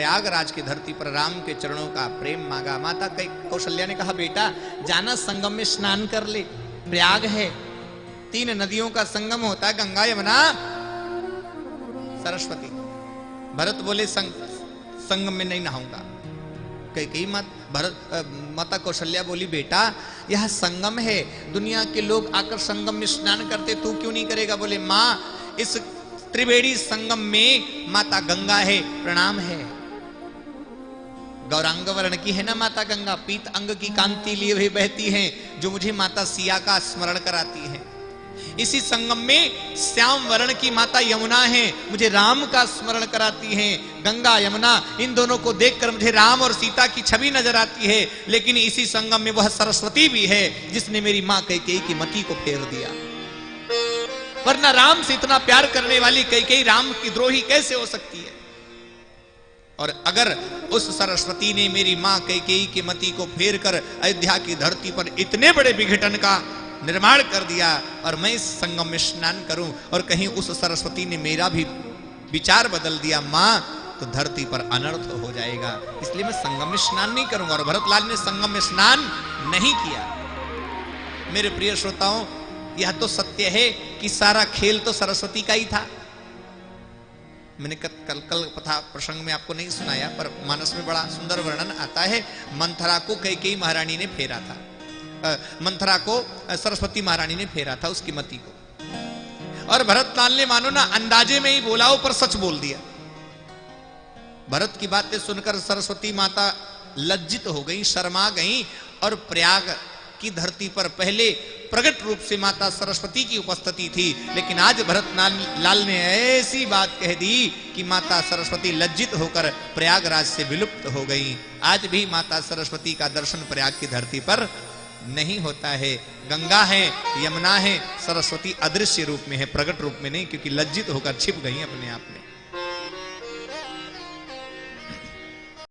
प्रयागराज की धरती पर राम के चरणों का प्रेम मांगा। माता कौशल्या ने कहा, बेटा जाना संगम में स्नान कर ले, प्रयाग है, 3 नदियों का संगम होता है, गंगा यमुना सरस्वती। भरत बोले संगम में नहीं नहाऊंगा। कई माता कौशल्या बोली, बेटा यह संगम है, दुनिया के लोग आकर संगम में स्नान करते, तू क्यों नहीं करेगा? बोले माँ, इस त्रिवेणी संगम में माता गंगा है, प्रणाम है। गौरांग वर्ण की है ना माता गंगा, पीत अंग की कांति लिए हुए बहती हैं, जो मुझे माता सिया का स्मरण कराती है। इसी संगम में श्याम वर्ण की माता यमुना है, मुझे राम का स्मरण कराती हैं। गंगा यमुना इन दोनों को देखकर मुझे राम और सीता की छवि नजर आती है। लेकिन इसी संगम में वह सरस्वती भी है, जिसने मेरी मां कैकेयी की मति को फेर दिया। वरना राम से इतना प्यार करने वाली कैकेयी राम की द्रोही कैसे हो सकती है? और अगर उस सरस्वती ने मेरी मां कैकेयी की मति को फेर कर अयोध्या की धरती पर इतने बड़े विघटन का निर्माण कर दिया, और मैं इस संगम में स्नान करूं और कहीं उस सरस्वती ने मेरा भी विचार बदल दिया मां, तो धरती पर अनर्थ हो जाएगा। इसलिए मैं संगम में स्नान नहीं करूंगा। और भरतलाल ने संगम में स्नान नहीं किया। मेरे प्रिय श्रोताओं, यह तो सत्य है कि सारा खेल तो सरस्वती का ही था। मैंने कल कथा प्रसंग में आपको नहीं सुनाया, पर मानस में बड़ा सुंदर वर्णन आता है। मंथरा को कैकेयी महारानी ने फेरा था, मंथरा को सरस्वती महारानी ने फेरा था, उसकी मति को। और भरतलाल ने मानो ना अंदाजे में ही बोला, ऊपर सच बोल दिया। भरत की बातें सुनकर सरस्वती माता लज्जित हो गई, शर्मा गई, और प्रयाग की धरती पर पहले प्रकट रूप से माता सरस्वती की उपस्थिति थी, लेकिन आज भरतलाल ने ऐसी बात कह दी कि माता सरस्वती लज्जित होकर प्रयागराज से विलुप्त हो गई। आज भी माता सरस्वती का दर्शन प्रयाग की धरती पर नहीं होता है। गंगा है, यमुना है, सरस्वती अदृश्य रूप में है, प्रकट रूप में नहीं, क्योंकि लज्जित होकर छिप गई अपने आप में।